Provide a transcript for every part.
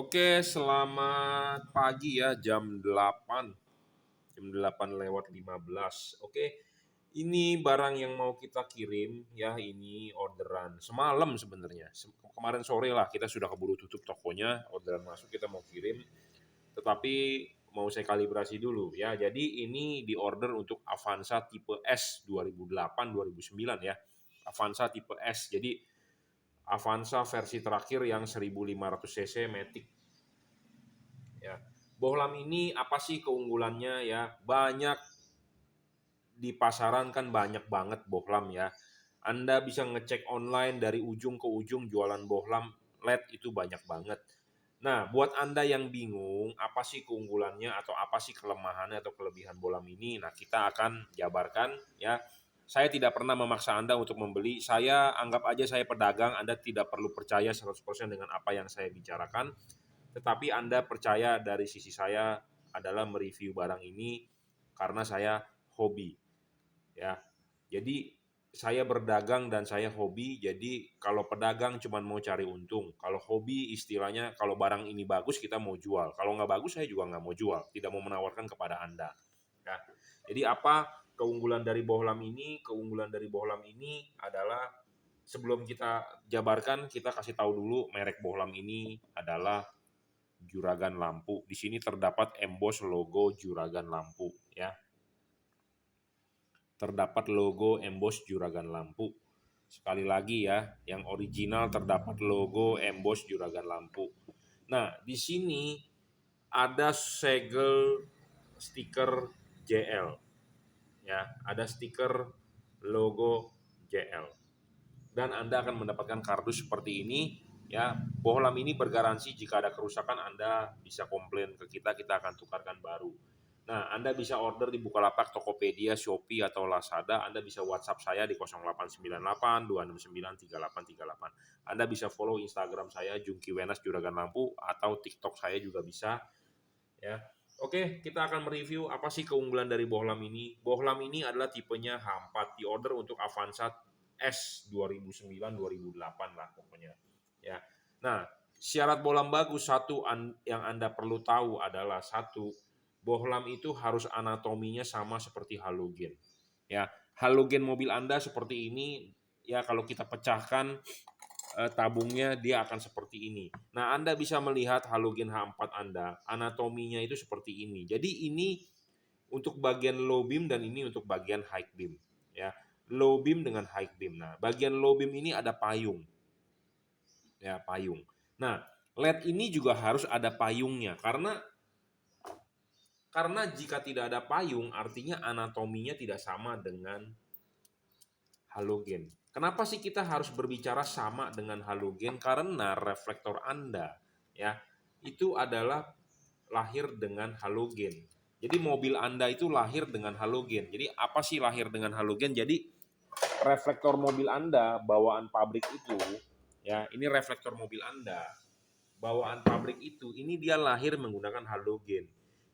Oke, selamat pagi ya, jam 8 lewat 15. Oke, ini barang yang mau kita kirim ya, ini orderan semalam sebenarnya. Kemarin sore lah kita sudah keburu tutup tokonya, orderan masuk kita mau kirim. Tetapi mau saya kalibrasi dulu ya. Jadi ini di order untuk Avanza tipe S 2008-2009 ya. Avanza tipe S. Jadi Avanza versi terakhir yang 1500 cc Matic ya. Bohlam ini apa sih keunggulannya ya? Banyak di pasaran kan banyak banget bohlam ya. Anda bisa ngecek online dari ujung ke ujung jualan bohlam LED itu banyak banget. Nah, buat Anda yang bingung apa sih keunggulannya atau apa sih kelemahannya atau kelebihan bohlam ini, nah kita akan jabarkan ya. Saya tidak pernah memaksa Anda untuk membeli. Saya anggap aja saya pedagang, Anda tidak perlu percaya 100% dengan apa yang saya bicarakan. Tetapi Anda percaya dari sisi saya adalah mereview barang ini karena saya hobi ya. Jadi saya berdagang dan saya hobi, jadi kalau pedagang cuma mau cari untung. Kalau hobi istilahnya kalau barang ini bagus kita mau jual. Kalau nggak bagus saya juga nggak mau jual, tidak mau menawarkan kepada Anda. Ya. Jadi apa keunggulan dari bohlam ini? Keunggulan dari bohlam ini adalah sebelum kita jabarkan, kita kasih tahu dulu merek bohlam ini adalah Juragan Lampu. Di sini terdapat emboss logo Juragan Lampu ya. Terdapat logo emboss Juragan Lampu. Sekali lagi ya, yang original terdapat logo emboss Juragan Lampu. Nah, di sini ada segel stiker JL ya, ada stiker logo JL. Dan Anda akan mendapatkan kardus seperti ini ya. Bohlam ini bergaransi jika ada kerusakan Anda bisa komplain ke kita, kita akan tukarkan baru. Nah, Anda bisa order di Bukalapak, Tokopedia, Shopee, atau Lazada. Anda bisa WhatsApp saya di 0898 269 3838. Anda bisa follow Instagram saya, Jungki Wenas Juragan Lampu, atau TikTok saya juga bisa. Ya, oke, kita akan mereview apa sih keunggulan dari bohlam ini. Bohlam ini adalah tipenya H4, di order untuk Avanza S 2009-2008 lah pokoknya. Ya, nah syarat bohlam bagus satu yang Anda perlu tahu adalah satu, bohlam itu harus anatominya sama seperti halogen. Ya, halogen mobil Anda seperti ini ya, kalau kita pecahkan tabungnya dia akan seperti ini. Nah, Anda bisa melihat halogen H4 Anda, anatominya itu seperti ini. Jadi ini untuk bagian low beam dan ini untuk bagian high beam ya. Low beam dengan high beam. Nah, bagian low beam ini ada payung. Ya, payung. Nah, LED ini juga harus ada payungnya karena jika tidak ada payung, artinya anatominya tidak sama dengan halogen. Kenapa sih kita harus berbicara sama dengan halogen? Karena reflektor Anda ya itu adalah lahir dengan halogen. Jadi mobil Anda itu lahir dengan halogen. Jadi apa sih lahir dengan halogen? Jadi reflektor mobil Anda bawaan pabrik itu ya, ini reflektor mobil Anda bawaan pabrik itu, ini dia lahir menggunakan halogen.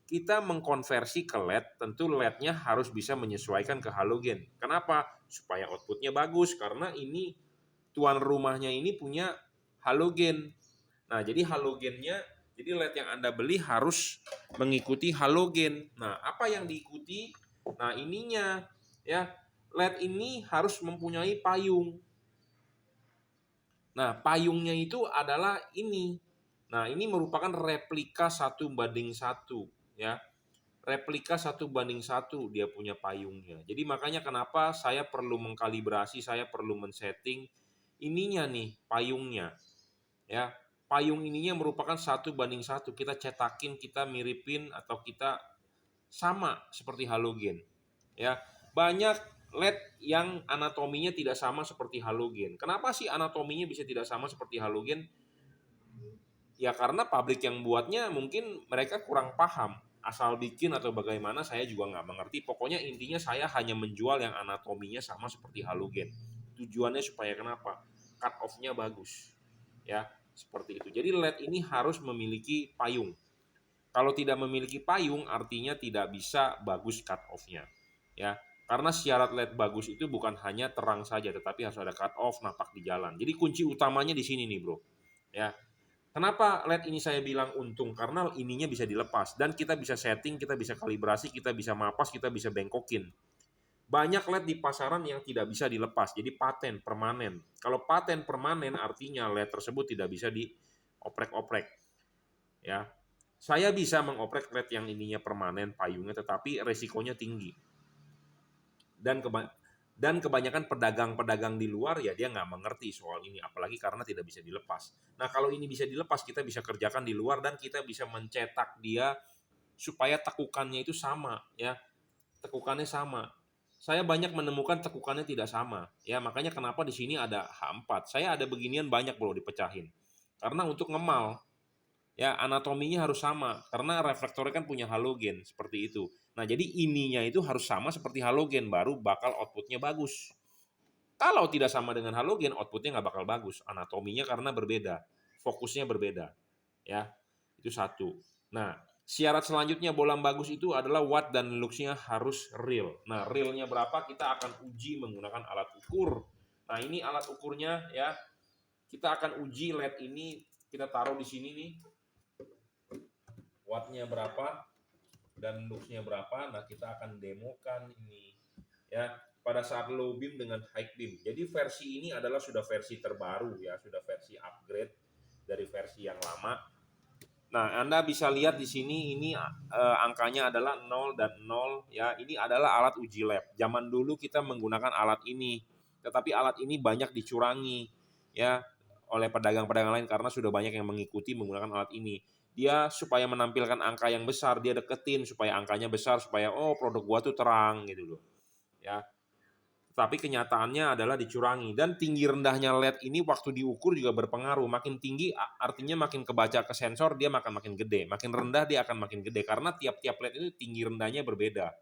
Kita mengkonversi ke LED, tentu LED-nya harus bisa menyesuaikan ke halogen. Kenapa? Supaya outputnya bagus, karena ini tuan rumahnya ini punya halogen. Nah, jadi halogennya, jadi LED yang Anda beli harus mengikuti halogen. Nah, apa yang diikuti? Nah, ininya ya, LED ini harus mempunyai payung. Nah, payungnya itu adalah ini. Nah, ini merupakan replika 1:1 ya. Replika 1:1 dia punya payungnya. Jadi makanya kenapa saya perlu mengkalibrasi, saya perlu men-setting ininya nih, payungnya. Ya. Payung ininya merupakan 1:1. Kita cetakin, kita miripin atau kita sama seperti halogen. Ya. Banyak LED yang anatominya tidak sama seperti halogen. Kenapa sih anatominya bisa tidak sama seperti halogen? Ya karena pabrik yang buatnya mungkin mereka kurang paham, asal bikin atau bagaimana saya juga nggak mengerti. Pokoknya intinya saya hanya menjual yang anatominya sama seperti halogen. Tujuannya supaya kenapa? Cut off-nya bagus. Ya, seperti itu. Jadi LED ini harus memiliki payung. Kalau tidak memiliki payung artinya tidak bisa bagus cut off-nya. Ya, karena syarat LED bagus itu bukan hanya terang saja tetapi harus ada cut off, nampak di jalan. Jadi kunci utamanya di sini nih, Bro. Ya, Kenapa LED ini saya bilang untung? Karena ininya bisa dilepas dan kita bisa setting, kita bisa kalibrasi, kita bisa mapas, kita bisa bengkokin. Banyak LED di pasaran yang tidak bisa dilepas, jadi paten permanen. Kalau paten permanen artinya LED tersebut tidak bisa dioprek-oprek. Ya, saya bisa mengoprek LED yang ininya permanen payungnya, tetapi resikonya tinggi. Dan kebanyakan pedagang-pedagang di luar ya dia nggak mengerti soal ini, apalagi karena tidak bisa dilepas. Nah kalau ini bisa dilepas, kita bisa kerjakan di luar dan kita bisa mencetak dia supaya tekukannya itu sama, ya tekukannya sama. Saya banyak menemukan tekukannya tidak sama, ya makanya kenapa di sini ada H4. Saya ada beginian banyak bro dipecahin. Karena untuk ngemal, ya anatominya harus sama karena reflektornya kan punya halogen seperti itu. Nah jadi ininya itu harus sama seperti halogen baru bakal outputnya bagus. Kalau tidak sama dengan halogen outputnya nggak bakal bagus. Anatominya karena berbeda, fokusnya berbeda, ya itu satu. Nah syarat selanjutnya bolam bagus itu adalah watt dan luxnya harus real. Nah realnya berapa kita akan uji menggunakan alat ukur. Nah ini alat ukurnya ya, kita akan uji LED ini, kita taruh di sini nih wattnya berapa dan luxnya berapa. Nah kita akan demokan ini ya pada saat low beam dengan high beam. Jadi versi ini adalah sudah versi terbaru ya, sudah versi upgrade dari versi yang lama. Nah Anda bisa lihat di sini ini angkanya adalah 0 dan 0 ya. Ini adalah alat uji lab. Zaman dulu kita menggunakan alat ini, tetapi alat ini banyak dicurangi ya oleh pedagang-pedagang lain karena sudah banyak yang mengikuti menggunakan alat ini. Dia supaya menampilkan angka yang besar, dia deketin supaya angkanya besar, supaya oh produk gua tuh terang gitu loh. Ya. Tapi kenyataannya adalah dicurangi dan tinggi rendahnya LED ini waktu diukur juga berpengaruh. Makin tinggi artinya makin kebaca ke sensor dia makin gede, makin rendah dia akan makin gede karena tiap-tiap LED itu tinggi rendahnya berbeda.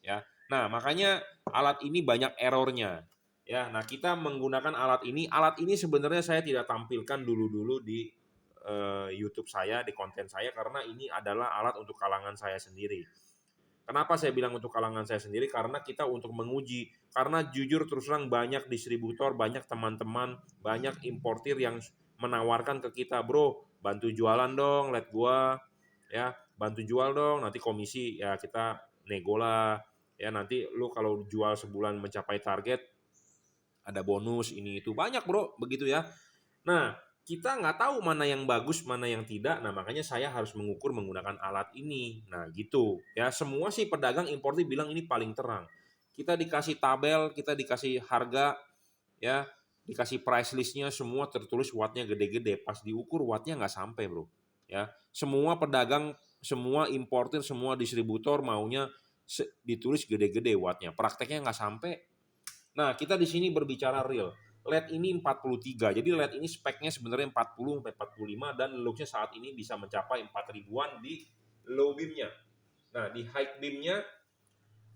Ya. Nah, makanya alat ini banyak errornya. Ya, nah kita menggunakan alat ini. Alat ini sebenarnya saya tidak tampilkan dulu-dulu di YouTube saya, di konten saya karena ini adalah alat untuk kalangan saya sendiri. Kenapa saya bilang untuk kalangan saya sendiri? Karena kita untuk menguji. Karena jujur terus terang banyak distributor, banyak teman-teman, banyak importir yang menawarkan ke kita, bro, bantu jualan dong, let gua, ya, bantu jual dong, nanti komisi ya kita nego lah, ya nanti lu kalau jual sebulan mencapai target ada bonus ini itu banyak bro, begitu ya. Nah, kita nggak tahu mana yang bagus, mana yang tidak. Nah, makanya saya harus mengukur menggunakan alat ini. Nah, gitu. Ya, semua sih pedagang importir bilang ini paling terang. Kita dikasih tabel, kita dikasih harga, ya, dikasih price listnya semua tertulis wattnya gede-gede. Pas diukur wattnya nggak sampai, bro. Ya, semua pedagang, semua importir, semua distributor maunya ditulis gede-gede wattnya. Prakteknya nggak sampai. Nah, kita di sini berbicara real. LED ini 43. Jadi LED ini speknya sebenarnya 40 sampai 45 dan luxnya saat ini bisa mencapai 4 ribuan di low beamnya. Nah, di high beamnya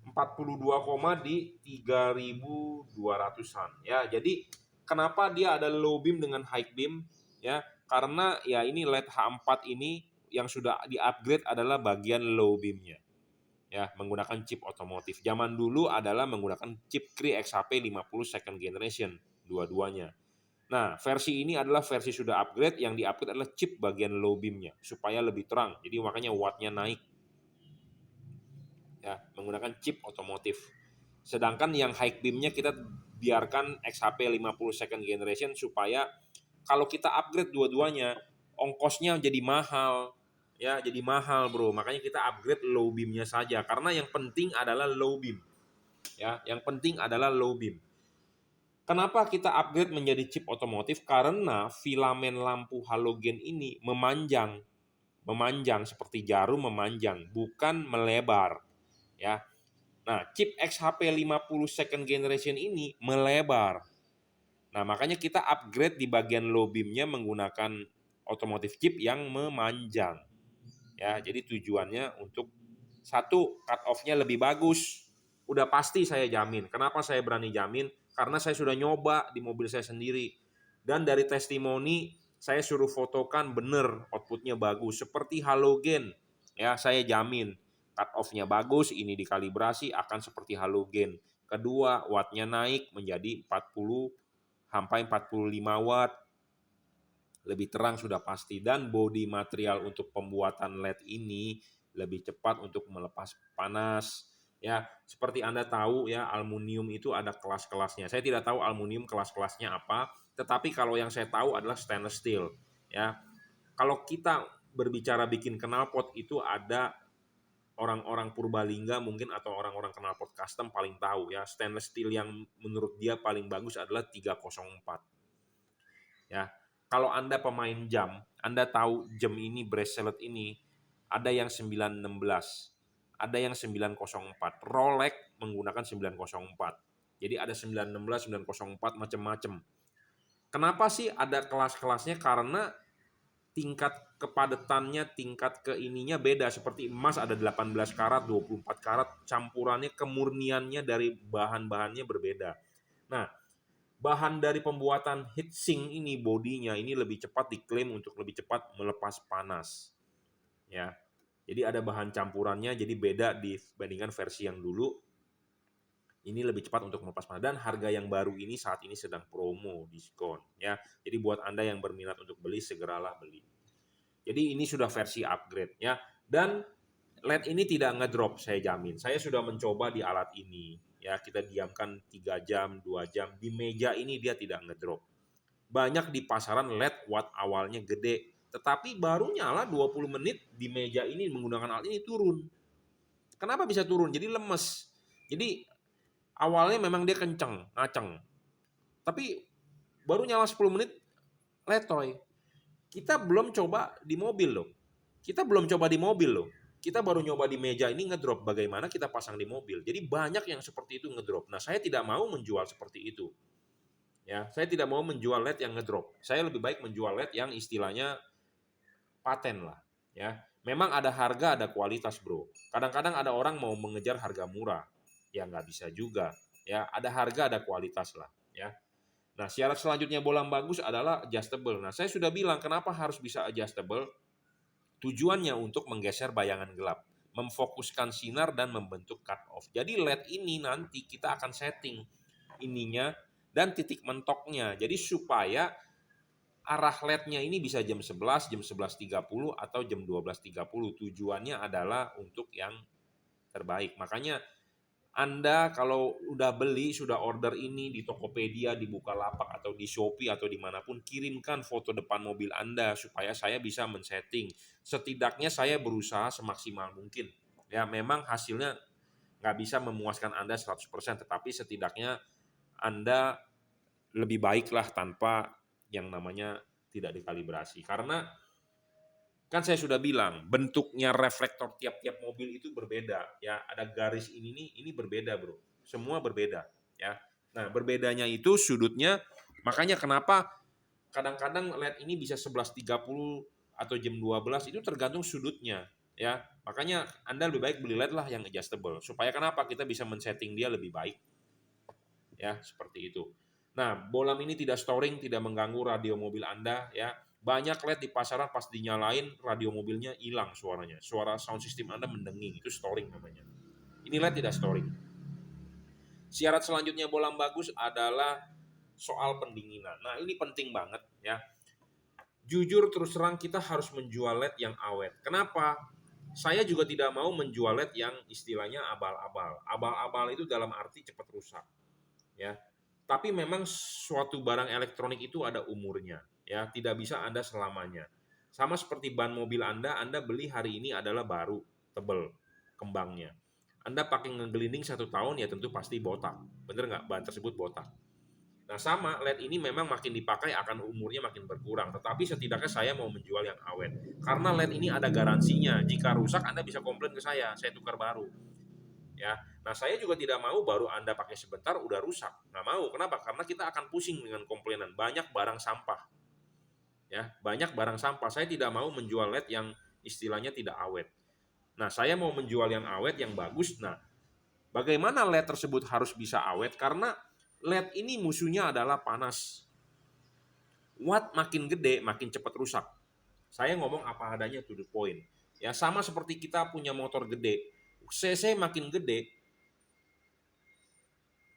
42, di 3.200-an. Ya, jadi kenapa dia ada low beam dengan high beam? Ya, karena ya ini LED H4 ini yang sudah di-upgrade adalah bagian low beamnya. Ya, menggunakan chip otomotif. Zaman dulu adalah menggunakan chip Cree XHP 50 second generation, dua-duanya. Nah, versi ini adalah versi sudah upgrade, yang di-upgrade adalah chip bagian low beam-nya supaya lebih terang. Jadi makanya watt-nya naik. Ya, menggunakan chip otomotif. Sedangkan yang high beam-nya kita biarkan XHP 50 second generation supaya kalau kita upgrade dua-duanya, ongkosnya jadi mahal. Ya, jadi mahal, bro. Makanya kita upgrade low beam-nya saja karena yang penting adalah low beam. Ya, yang penting adalah low beam. Kenapa kita upgrade menjadi chip otomotif? Karena filamen lampu halogen ini memanjang seperti jarum memanjang, bukan melebar. Ya. Nah, chip XHP 50 second generation ini melebar. Nah, makanya kita upgrade di bagian low beam-nya menggunakan otomotif chip yang memanjang. Ya, jadi tujuannya untuk satu, cut off-nya lebih bagus. Udah pasti saya jamin. Kenapa saya berani jamin? Karena saya sudah nyoba di mobil saya sendiri. Dan dari testimoni saya suruh fotokan bener outputnya bagus seperti halogen. Ya, saya jamin cut off-nya bagus, ini dikalibrasi akan seperti halogen. Kedua, watt-nya naik menjadi 40 sampai 45 watt. lebih terang sudah pasti, dan bodi material untuk pembuatan LED ini lebih cepat untuk melepas panas. Ya, seperti Anda tahu ya, aluminium itu ada kelas-kelasnya. Saya tidak tahu aluminium kelas-kelasnya apa, tetapi kalau yang saya tahu adalah stainless steel. Ya, kalau kita berbicara bikin knalpot itu ada orang-orang Purbalingga mungkin atau orang-orang knalpot custom paling tahu ya, stainless steel yang menurut dia paling bagus adalah 304. Ya. Kalau Anda pemain jam, Anda tahu jam ini bracelet ini ada yang 916, ada yang 904. Rolex menggunakan 904. Jadi ada 916, 904 macam-macam. Kenapa sih ada kelas-kelasnya? Karena tingkat kepadatannya, tingkat keininya beda. Seperti emas ada 18 karat, 24 karat, campurannya, kemurniannya dari bahan-bahannya berbeda. Nah, bahan dari pembuatan heatsink ini, bodinya ini lebih cepat diklaim untuk lebih cepat melepas panas. Ya. Jadi ada bahan campurannya, jadi beda dibandingkan versi yang dulu. Ini lebih cepat untuk melepas panas, dan harga yang baru ini saat ini sedang promo, diskon ya. Jadi buat Anda yang berminat untuk beli, segeralah beli. Jadi ini sudah versi upgrade ya. Dan LED ini tidak ngedrop, saya jamin. Saya sudah mencoba di alat ini. Ya, kita diamkan 3 jam, 2 jam. Di meja ini dia tidak ngedrop. Banyak di pasaran LED watt awalnya gede, tetapi baru nyala 20 menit di meja ini menggunakan alat ini turun. Kenapa bisa turun? Jadi lemes. Jadi awalnya memang dia kenceng, ngaceng. Tapi baru nyala 10 menit letoy. Kita belum coba di mobil loh. Kita belum coba di mobil loh. Kita baru nyoba di meja ini ngedrop. Bagaimana kita pasang di mobil. Jadi banyak yang seperti itu ngedrop. Nah, saya tidak mau menjual seperti itu. Ya, saya tidak mau menjual LED yang ngedrop. Saya lebih baik menjual LED yang istilahnya paten lah. Ya, memang ada harga, ada kualitas, bro. Kadang-kadang ada orang mau mengejar harga murah. Ya nggak bisa juga. Ya, ada harga, ada kualitas lah. Ya. Nah, syarat selanjutnya bolam bagus adalah adjustable. Nah, saya sudah bilang kenapa harus bisa adjustable. Tujuannya untuk menggeser bayangan gelap, memfokuskan sinar dan membentuk cut off. Jadi LED ini nanti kita akan setting ininya dan titik mentoknya. Jadi supaya arah LED-nya ini bisa jam 11, jam 11.30 atau jam 12.30. Tujuannya adalah untuk yang terbaik. Makanya Anda kalau udah beli, sudah order ini di Tokopedia, di Bukalapak, atau di Shopee, atau dimanapun, kirimkan foto depan mobil Anda supaya saya bisa men-setting. Setidaknya saya berusaha semaksimal mungkin. Ya, memang hasilnya nggak bisa memuaskan Anda 100%, tetapi setidaknya Anda lebih baiklah tanpa yang namanya tidak dikalibrasi. Karena kan saya sudah bilang, bentuknya reflektor tiap-tiap mobil itu berbeda. Ya, ada garis ini nih, ini berbeda, bro. Semua berbeda. Ya. Nah, berbedanya itu sudutnya, makanya kenapa kadang-kadang LED ini bisa 11.30 atau jam 12, itu tergantung sudutnya. Ya, makanya Anda lebih baik beli LED lah yang adjustable. Supaya kenapa? Kita bisa men-setting dia lebih baik. Ya, seperti itu. Nah, bolam ini tidak storing, tidak mengganggu radio mobil Anda. Ya, banyak LED di pasaran pas dinyalain radio mobilnya hilang suaranya. Suara sound system Anda mendenging, itu storing namanya. Ini LED tidak storing. Syarat selanjutnya bolam bagus adalah soal pendinginan. Nah, ini penting banget ya. Jujur terus terang kita harus menjual LED yang awet. Kenapa? Saya juga tidak mau menjual LED yang istilahnya abal-abal. Abal-abal itu dalam arti cepat rusak. Ya. Tapi memang suatu barang elektronik itu ada umurnya, ya, tidak bisa Anda selamanya. Sama seperti ban mobil Anda beli hari ini adalah baru, tebel, kembangnya. Anda pakai ngegelinding 1 tahun, ya tentu pasti botak. Bener nggak? Ban tersebut botak. Nah sama, LED ini memang makin dipakai akan umurnya makin berkurang. Tetapi setidaknya saya mau menjual yang awet. Karena LED ini ada garansinya. Jika rusak Anda bisa komplain ke saya tukar baru. Ya, nah saya juga tidak mau baru Anda pakai sebentar udah rusak. Nggak mau. Kenapa? Karena kita akan pusing dengan komplainan. Banyak barang sampah. Ya, banyak barang sampah. Saya tidak mau menjual LED yang istilahnya tidak awet. Nah, saya mau menjual yang awet, yang bagus. Nah, bagaimana LED tersebut harus bisa awet? Karena LED ini musuhnya adalah panas. Watt makin gede, makin cepat rusak. Saya ngomong apa adanya, to the point. Ya, sama seperti kita punya motor gede. CC makin gede,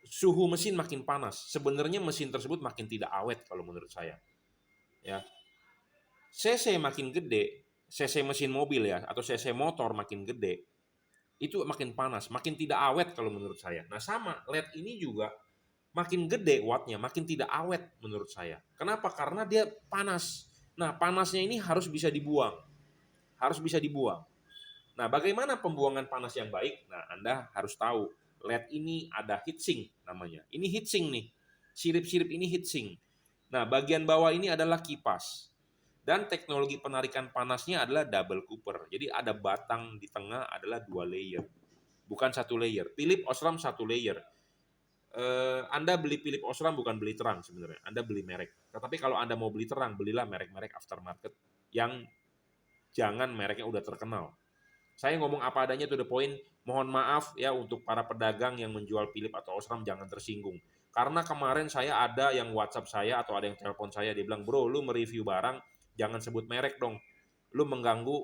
suhu mesin makin panas. Sebenarnya mesin tersebut makin tidak awet kalau menurut saya. Ya. CC makin gede, CC mesin mobil ya, atau CC motor makin gede, itu makin panas, makin tidak awet kalau menurut saya. Nah sama, LED ini juga makin gede wattnya, makin tidak awet menurut saya. Kenapa? Karena dia panas. Nah panasnya ini harus bisa dibuang, harus bisa dibuang. Nah bagaimana pembuangan panas yang baik? Nah Anda harus tahu, LED ini ada heatsink namanya. Ini heatsink nih, sirip-sirip ini heatsink. Nah bagian bawah ini adalah kipas. Dan teknologi penarikan panasnya adalah double cooper. Jadi ada batang di tengah adalah 2 layer. Bukan 1 layer. Philips Osram 1 layer. Anda beli Philips Osram bukan beli terang sebenarnya. Anda beli merek. Tetapi kalau Anda mau beli terang, belilah merek-merek aftermarket yang jangan mereknya udah terkenal. Saya ngomong apa adanya to the point. Mohon maaf ya untuk para pedagang yang menjual Philips atau Osram jangan tersinggung. Karena kemarin saya ada yang WhatsApp saya atau ada yang telepon saya, dia bilang, "Bro, lu mereview barang, jangan sebut merek dong. Lu mengganggu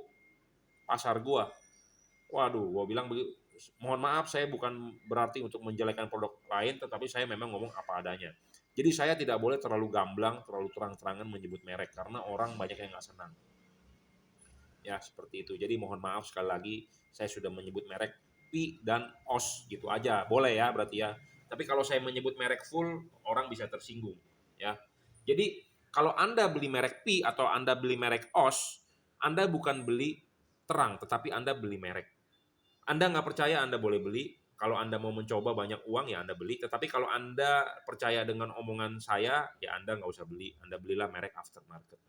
pasar gua." Waduh, gua bilang begitu. Mohon maaf, saya bukan berarti untuk menjelekkan produk lain, tetapi saya memang ngomong apa adanya. Jadi saya tidak boleh terlalu gamblang, terlalu terang-terangan menyebut merek, karena orang banyak yang nggak senang. Ya, seperti itu. Jadi mohon maaf sekali lagi, saya sudah menyebut merek Pi dan OS, gitu aja. Boleh ya, berarti ya. Tapi kalau saya menyebut merek full, orang bisa tersinggung. Ya. Jadi kalau Anda beli merek Pi atau Anda beli merek OS, Anda bukan beli terang, tetapi Anda beli merek. Anda nggak percaya, Anda boleh beli. Kalau Anda mau mencoba banyak uang, ya Anda beli. Tetapi kalau Anda percaya dengan omongan saya, ya Anda nggak usah beli. Anda belilah merek aftermarket.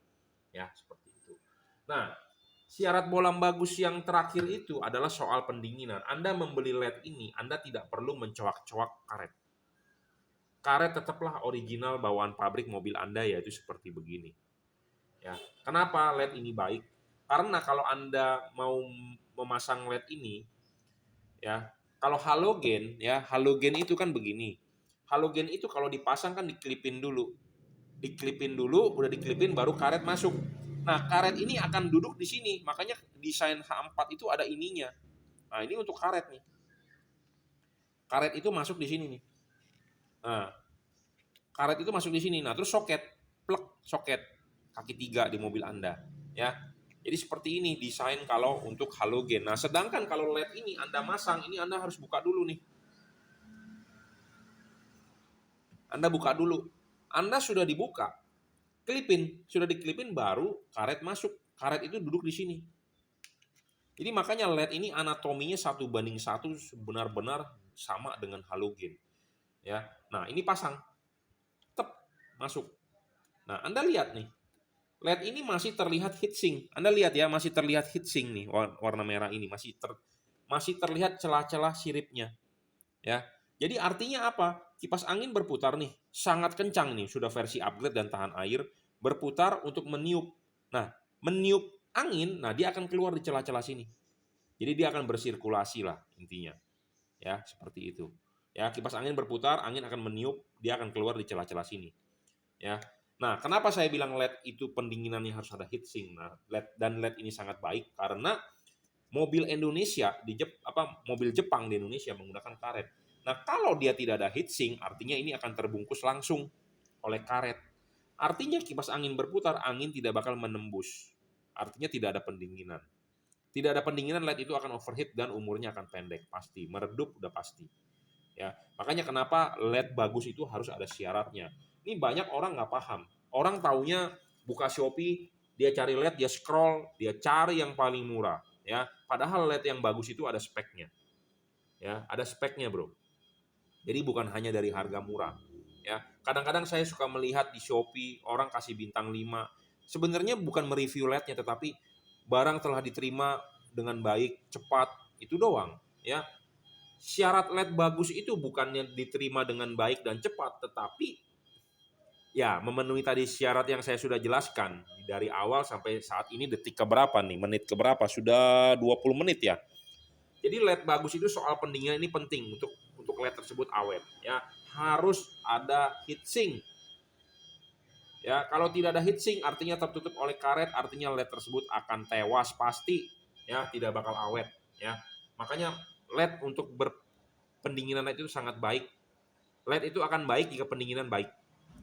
Ya, seperti itu. Nah, syarat bolam bagus yang terakhir itu adalah soal pendinginan. Anda membeli LED ini, Anda tidak perlu mencoak-coak karet. Karet tetaplah original bawaan pabrik mobil Anda, yaitu seperti begini. Ya, kenapa LED ini baik? Karena kalau Anda mau memasang LED ini, ya kalau halogen, ya halogen itu kan begini. Halogen itu kalau dipasang kan diklipin dulu, udah diklipin baru karet masuk. Nah karet ini akan duduk di sini, makanya desain H4 itu ada ininya. Nah ini untuk karet nih, karet itu masuk di sini nih. Nah karet itu masuk di sini. Nah terus soket, plug soket kaki 3 di mobil Anda, ya. Jadi seperti ini desain kalau untuk halogen. Nah, sedangkan kalau LED ini Anda masang, ini Anda harus buka dulu nih. Anda buka dulu. Anda sudah dibuka, klipin, sudah diklipin baru karet masuk. Karet itu duduk di sini. Jadi makanya LED ini anatominya 1:1 benar-benar sama dengan halogen. Ya. Nah, ini pasang. Tep, masuk. Nah, Anda lihat nih. LED ini masih terlihat heatsink. Anda lihat ya, masih terlihat heatsink nih, warna merah ini masih terlihat celah-celah siripnya. Ya. Jadi artinya apa? Kipas angin berputar nih, sangat kencang nih, sudah versi upgrade dan tahan air, berputar untuk meniup. Nah, meniup angin, nah dia akan keluar di celah-celah sini. Jadi dia akan bersirkulasi lah intinya. Ya, seperti itu. Ya, kipas angin berputar, angin akan meniup, dia akan keluar di celah-celah sini. Ya. Nah, kenapa saya bilang LED itu pendinginannya harus ada heatsink? Nah, LED ini sangat baik karena mobil Indonesia mobil Jepang di Indonesia menggunakan karet. Nah, kalau dia tidak ada heatsink, artinya ini akan terbungkus langsung oleh karet. Artinya kipas angin berputar, angin tidak bakal menembus. Artinya tidak ada pendinginan. Tidak ada pendinginan, LED itu akan overheat dan umurnya akan pendek, pasti. Meredup udah pasti. Ya, makanya kenapa LED bagus itu harus ada syaratnya. Ini banyak orang nggak paham. Orang taunya buka Shopee, dia cari LED, dia scroll, dia cari yang paling murah. Ya, padahal LED yang bagus itu ada speknya. Ya, ada speknya, bro. Jadi bukan hanya dari harga murah. Ya, kadang-kadang saya suka melihat di Shopee orang kasih bintang 5. Sebenarnya bukan mereview LED-nya, tetapi barang telah diterima dengan baik, cepat, itu doang. Ya, syarat LED bagus itu bukannya diterima dengan baik dan cepat, tetapi ya memenuhi tadi syarat yang saya sudah jelaskan dari awal sampai saat ini detik keberapa nih, menit keberapa, sudah 20 menit ya. Jadi LED bagus itu soal pendinginan ini penting untuk LED tersebut awet ya, harus ada heatsink. Ya, kalau tidak ada heatsink artinya tertutup oleh karet, artinya LED tersebut akan tewas pasti ya, tidak bakal awet ya. Makanya LED untuk pendinginan itu sangat baik. LED itu akan baik jika pendinginan baik.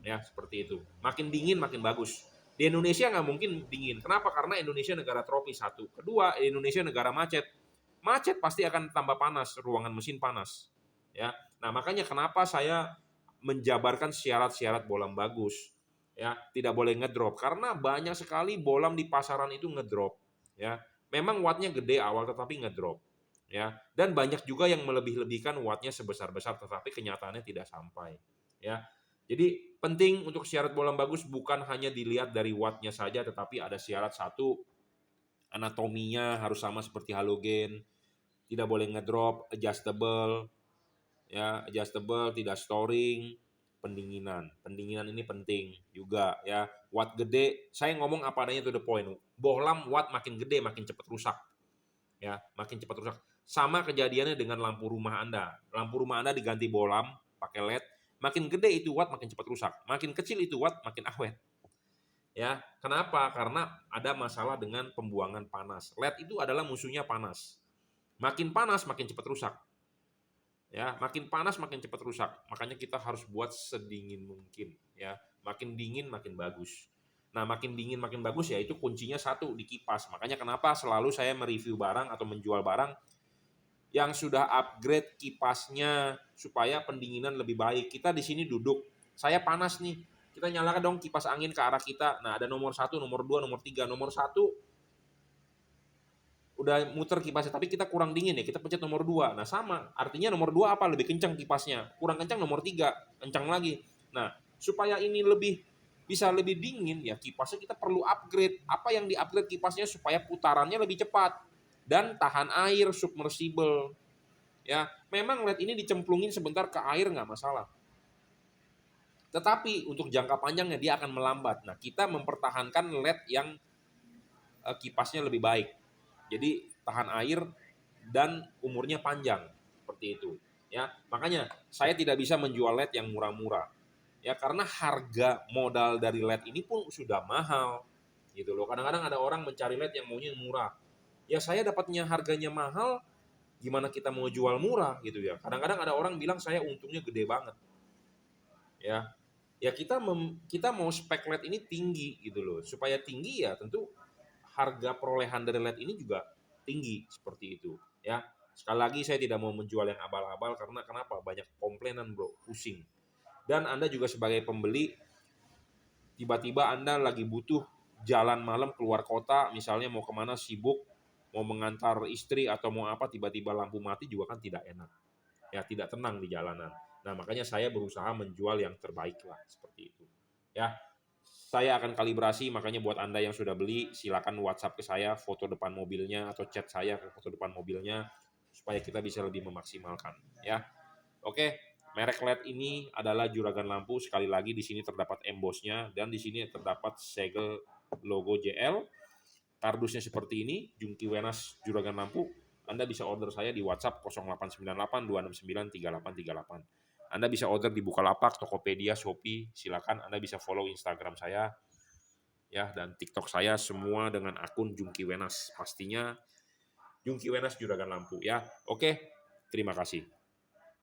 Ya, seperti itu. Makin dingin makin bagus. Di Indonesia nggak mungkin dingin. Kenapa? Karena Indonesia negara tropis, satu. Kedua, Indonesia negara macet. Macet pasti akan tambah panas, ruangan mesin panas. Ya. Nah, makanya kenapa saya menjabarkan syarat-syarat bolam bagus. Ya, tidak boleh ngedrop karena banyak sekali bolam di pasaran itu ngedrop. Ya, memang wattnya gede awal tetapi ngedrop. Ya, dan banyak juga yang melebih-lebihkan wattnya sebesar-besar tetapi kenyataannya tidak sampai. Ya, jadi penting untuk syarat bolam bagus bukan hanya dilihat dari wattnya saja, tetapi ada syarat satu, anatominya harus sama seperti halogen, tidak boleh ngedrop, adjustable, ya adjustable, tidak storing, pendinginan. Pendinginan ini penting juga ya. Watt gede, saya ngomong apa adanya to the point. Bohlam watt makin gede makin cepat rusak. Ya, makin cepat rusak. Sama kejadiannya dengan lampu rumah Anda. Lampu rumah Anda diganti bohlam pakai LED, makin gede itu watt makin cepat rusak. Makin kecil itu watt makin awet. Ya, kenapa? Karena ada masalah dengan pembuangan panas. LED itu adalah musuhnya panas. Makin panas makin cepat rusak. Ya, makin panas makin cepat rusak. Makanya kita harus buat sedingin mungkin, ya. Makin dingin makin bagus. Nah, makin dingin makin bagus ya itu kuncinya satu di kipas. Makanya kenapa selalu saya mereview barang atau menjual barang yang sudah upgrade kipasnya supaya pendinginan lebih baik. Kita di sini duduk, saya panas nih. Kita nyalakan dong kipas angin ke arah kita. Nah, ada nomor 1, nomor 2, nomor 3. Nomor 1 udah muter kipasnya, tapi kita kurang dingin ya, kita pencet nomor 2. Nah, sama. Artinya nomor 2 apa? Lebih kencang kipasnya. Kurang kencang nomor 3, kencang lagi. Nah, supaya ini bisa lebih dingin ya kipasnya kita perlu upgrade. Apa yang di-upgrade kipasnya supaya putarannya lebih cepat dan tahan air, submersible. Ya, memang LED ini dicemplungin sebentar ke air nggak masalah. Tetapi untuk jangka panjangnya dia akan melambat. Nah, kita mempertahankan LED yang kipasnya lebih baik. Jadi tahan air dan umurnya panjang seperti itu. Ya, makanya saya tidak bisa menjual LED yang murah-murah. Ya, karena harga modal dari LED ini pun sudah mahal. Gitu loh. Kadang-kadang ada orang mencari LED yang maunya murah. Ya saya dapatnya harganya mahal, gimana kita mau jual murah gitu ya. Kadang-kadang ada orang bilang saya untungnya gede banget. Ya. Ya kita mau spek LED ini tinggi gitu loh. Supaya tinggi ya tentu harga perolehan dari LED ini juga tinggi seperti itu ya. Sekali lagi saya tidak mau menjual yang abal-abal karena kenapa? Banyak komplainan bro, pusing. Dan Anda juga sebagai pembeli tiba-tiba Anda lagi butuh jalan malam keluar kota, misalnya mau kemana sibuk, mau mengantar istri atau mau apa, tiba-tiba lampu mati juga kan tidak enak. Ya tidak tenang di jalanan. Nah makanya saya berusaha menjual yang terbaik lah seperti itu. Ya, saya akan kalibrasi, makanya buat Anda yang sudah beli, silakan WhatsApp ke saya foto depan mobilnya atau chat saya ke foto depan mobilnya supaya kita bisa lebih memaksimalkan, ya. Oke, merek LED ini adalah Juragan Lampu. Sekali lagi di sini terdapat embossnya dan di sini terdapat segel logo JL. Kardusnya seperti ini, Jungki Wenas Juragan Lampu. Anda bisa order saya di WhatsApp 0898 269 3838. Anda bisa order di Bukalapak, Tokopedia, Shopee, silakan. Anda bisa follow Instagram saya ya dan TikTok saya semua dengan akun Jungki Wenas. Pastinya Jungki Wenas Juragan Lampu ya. Oke, terima kasih.